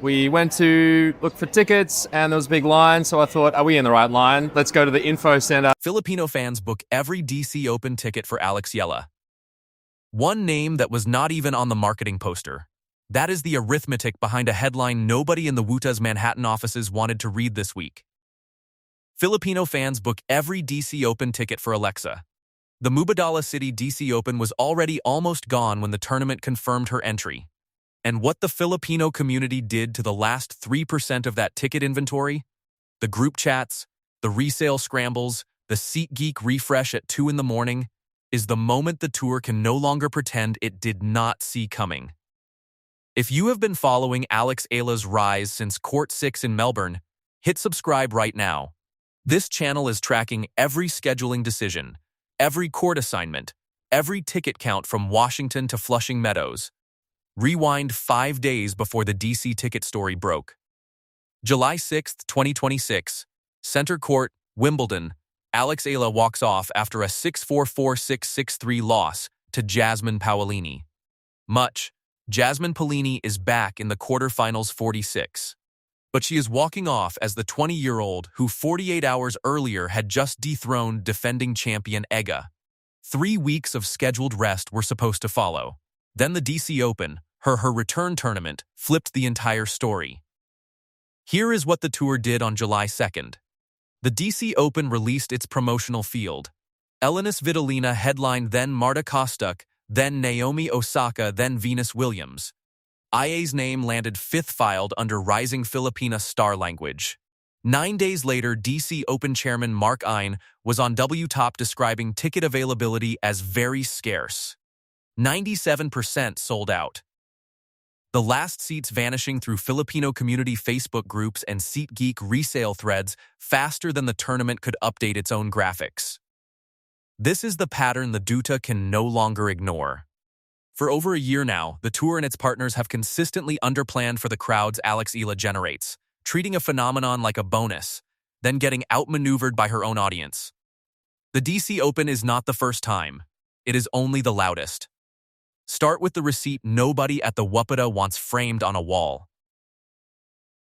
We went to look for tickets and there was a big line, so I thought, are we in the right line? Let's go to the info center. Filipino fans book every DC Open ticket for Eala. One name that was not even on the marketing poster. That is the arithmetic behind a headline nobody in the WUTA's Manhattan offices wanted to read this week. Filipino fans book every DC Open ticket for Alexa. The Mubadala City DC Open was already almost gone when the tournament confirmed her entry. And what the Filipino community did to the last 3% of that ticket inventory? The group chats, the resale scrambles, the SeatGeek refresh at 2 in the morning, is the moment the tour can no longer pretend it did not see coming. If you have been following Eala's rise since Court 6 in Melbourne, hit subscribe right now. This channel is tracking every scheduling decision, every court assignment, every ticket count from Washington to Flushing Meadows. Rewind 5 days before the DC ticket story broke. July 6, 2026, Center Court, Wimbledon. Eala walks off after a 6-4, 4-6, 6-3 loss to Jasmine Paolini. Jasmine Paolini is back in the quarterfinals 46. But she is walking off as the 20-year-old who 48 hours earlier had just dethroned defending champion Eala. 3 weeks of scheduled rest were supposed to follow. Then the DC Open, her return tournament, flipped the entire story. Here is what the tour did on July 2nd. The DC Open released its promotional field. Elenis Vitolina headlined, then Marta Kostyuk, then Naomi Osaka, then Venus Williams. IA's name landed 5th filed under Rising Filipina Star Language. 9 days later, DC Open chairman Mark Ine was on W Top describing ticket availability as very scarce. 97% sold out. The last seats vanishing through Filipino community Facebook groups and SeatGeek resale threads faster than the tournament could update its own graphics. This is the pattern the WTA can no longer ignore. For over a year now, the tour and its partners have consistently underplanned for the crowds Eala generates, treating a phenomenon like a bonus, then getting outmaneuvered by her own audience. The DC Open is not the first time. It is only the loudest. Start with the receipt nobody at the WUPTA wants framed on a wall.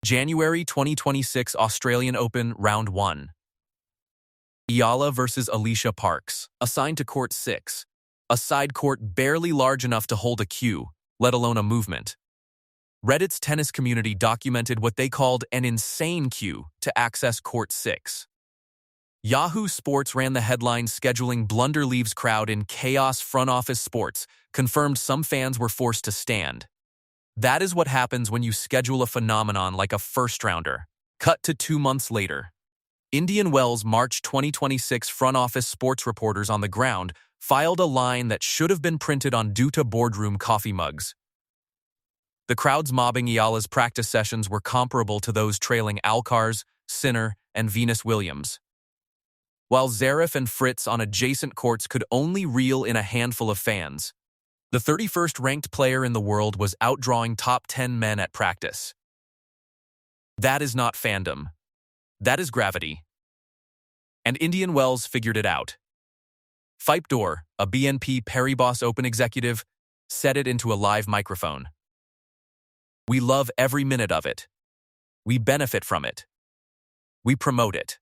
January 2026 Australian Open Round 1. Eala versus Alicia Parks, assigned to Court 6, a side court barely large enough to hold a queue, let alone a movement. Reddit's tennis community documented what they called an insane queue to access Court 6. Yahoo Sports ran the headline scheduling blunder leaves crowd in chaos. Front office sports confirmed some fans were forced to stand. That is what happens when you schedule a phenomenon like a first-rounder. Cut to 2 months later. Indian Wells March 2026 front office sports reporters on the ground filed a line that should have been printed on WTA boardroom coffee mugs. The crowds mobbing Eala's practice sessions were comparable to those trailing Alcaraz, Sinner, and Venus Williams. While Zverev and Fritz on adjacent courts could only reel in a handful of fans, the 31st ranked player in the world was outdrawing top 10 men at practice. That is not fandom. That is gravity. And Indian Wells figured it out. Phipe Dorr, a BNP Paribas Open executive, said it into a live microphone. We love every minute of it. We benefit from it. We promote it.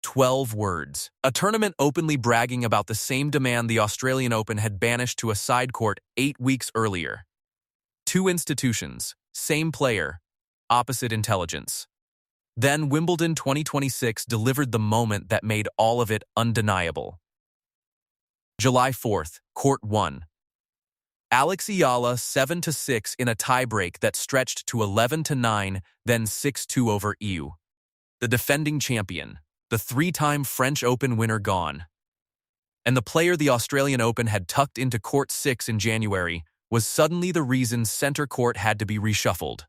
12 words. A tournament openly bragging about the same demand the Australian Open had banished to a side court 8 weeks earlier. 2 institutions, same player, opposite intelligence. Then Wimbledon 2026 delivered the moment that made all of it undeniable. July 4th, Court 1. Eala 7-6 in a tiebreak that stretched to 11-9, then 6-2 over EU. The defending champion, the 3-time French Open winner, gone. And the player the Australian Open had tucked into Court 6 in January was suddenly the reason Center Court had to be reshuffled.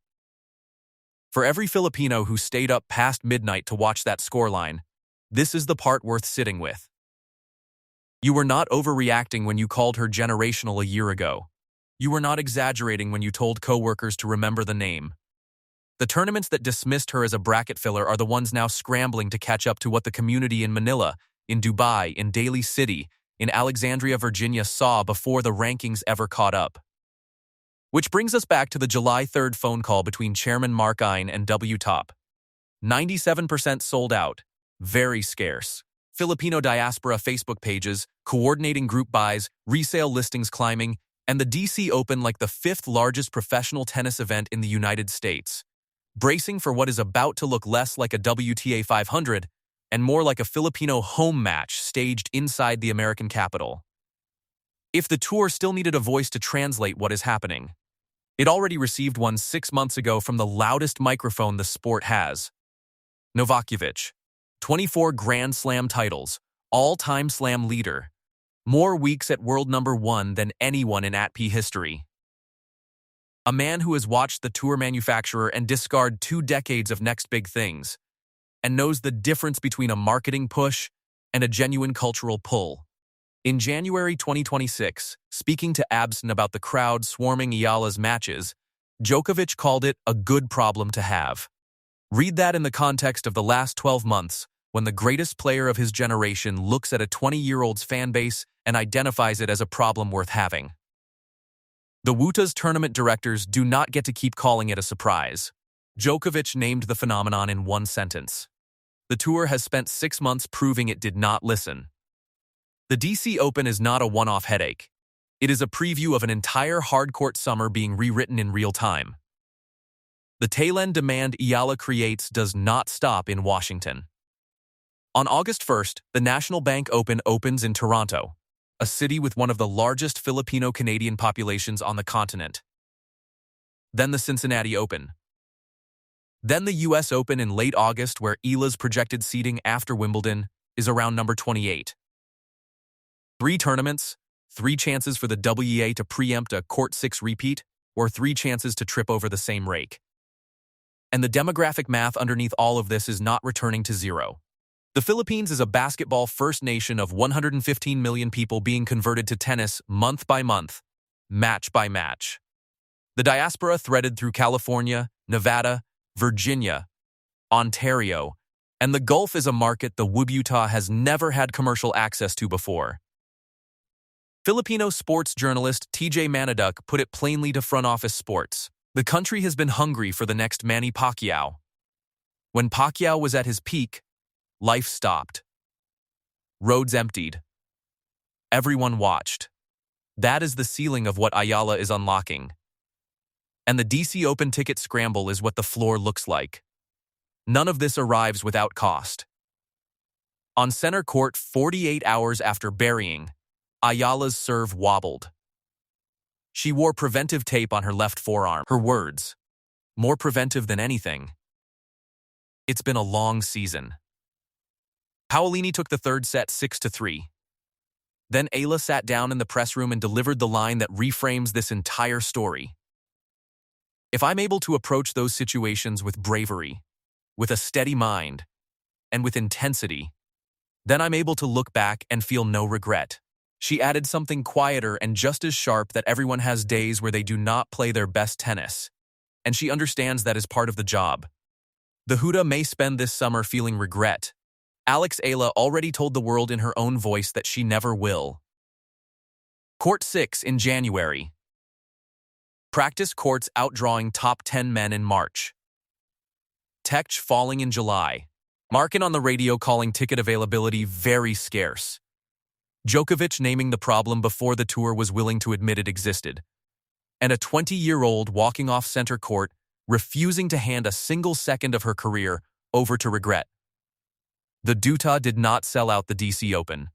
For every Filipino who stayed up past midnight to watch that scoreline, this is the part worth sitting with. You were not overreacting when you called her generational a year ago. You were not exaggerating when you told coworkers to remember the name. The tournaments that dismissed her as a bracket filler are the ones now scrambling to catch up to what the community in Manila, in Dubai, in Daly City, in Alexandria, Virginia saw before the rankings ever caught up. Which brings us back to the July 3rd phone call between Chairman Mark Ein and W Top. 97% sold out. Very scarce. Filipino diaspora Facebook pages, coordinating group buys, resale listings climbing, and the DC Open like the 5th largest professional tennis event in the United States. Bracing for what is about to look less like a WTA 500 and more like a Filipino home match staged inside the American capital. If the tour still needed a voice to translate what is happening, it already received one 6 months ago from the loudest microphone the sport has. Novakovic, 24 Grand Slam titles, all-time slam leader, more weeks at world number 1 than anyone in ATP history. A man who has watched the tour manufacturer and discard 2 decades of next big things, and knows the difference between a marketing push and a genuine cultural pull. In January 2026, speaking to Abson about the crowd swarming Eala's matches, Djokovic called it a good problem to have. Read that in the context of the last 12 months, when the greatest player of his generation looks at a 20-year-old's fan base and identifies it as a problem worth having. The WTA's tournament directors do not get to keep calling it a surprise. Djokovic named the phenomenon in one sentence. The tour has spent 6 months proving it did not listen. The DC Open is not a one-off headache. It is a preview of an entire hardcourt summer being rewritten in real time. The tail-end demand Eala creates does not stop in Washington. On August 1st, the National Bank Open opens in Toronto, a city with one of the largest Filipino-Canadian populations on the continent. Then the Cincinnati Open. Then the US Open in late August, where Eala's projected seeding after Wimbledon is around number 28. 3 tournaments, 3 chances for the WEA to preempt a Court 6 repeat, or 3 chances to trip over the same rake. And the demographic math underneath all of this is not returning to zero. The Philippines is a basketball-first nation of 115 million people being converted to tennis month by month, match by match. The diaspora threaded through California, Nevada, Virginia, Ontario, and the Gulf is a market the WUBUTA has never had commercial access to before. Filipino sports journalist TJ Manaduk put it plainly to Front Office Sports. The country has been hungry for the next Manny Pacquiao. When Pacquiao was at his peak, life stopped. Roads emptied. Everyone watched. That is the ceiling of what Eala is unlocking. And the DC Open ticket scramble is what the floor looks like. None of this arrives without cost. On center court 48 hours after burying, Eala's serve wobbled. She wore preventive tape on her left forearm. Her words, more preventive than anything. It's been a long season. Paolini took the third set 6-3. Then Eala sat down in the press room and delivered the line that reframes this entire story. If I'm able to approach those situations with bravery, with a steady mind, and with intensity, then I'm able to look back and feel no regret. She added something quieter and just as sharp, that everyone has days where they do not play their best tennis, and she understands that is part of the job. The Huda may spend this summer feeling regret. Eala already told the world in her own voice that she never will. Court 6 in January. Practice courts outdrawing top 10 men in March. Tech falling in July. Markin on the radio calling ticket availability very scarce. Djokovic naming the problem before the tour was willing to admit it existed. And a 20-year-old walking off center court, refusing to hand a single second of her career over to regret. The WTA did not sell out the DC Open.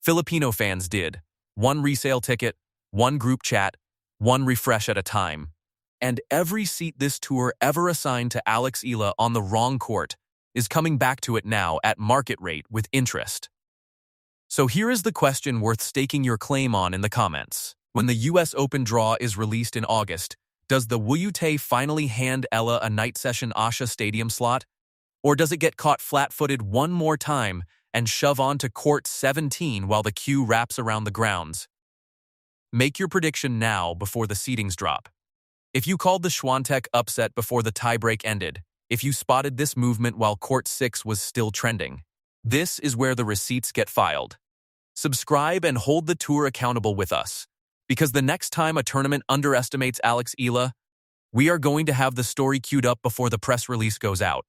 Filipino fans did. 1 resale ticket, 1 group chat, 1 refresh at a time. And every seat this tour ever assigned to Eala on the wrong court is coming back to it now at market rate with interest. So here is the question worth staking your claim on in the comments. When the US Open draw is released in August, does the WUTA finally hand Eala a night session Asha Stadium slot? Or does it get caught flat-footed one more time and shove on to court 17 while the queue wraps around the grounds? Make your prediction now before the seedings drop. If you called the Schwantek upset before the tiebreak ended, if you spotted this movement while court 6 was still trending, this is where the receipts get filed. Subscribe and hold the tour accountable with us. Because the next time a tournament underestimates Eala, we are going to have the story queued up before the press release goes out.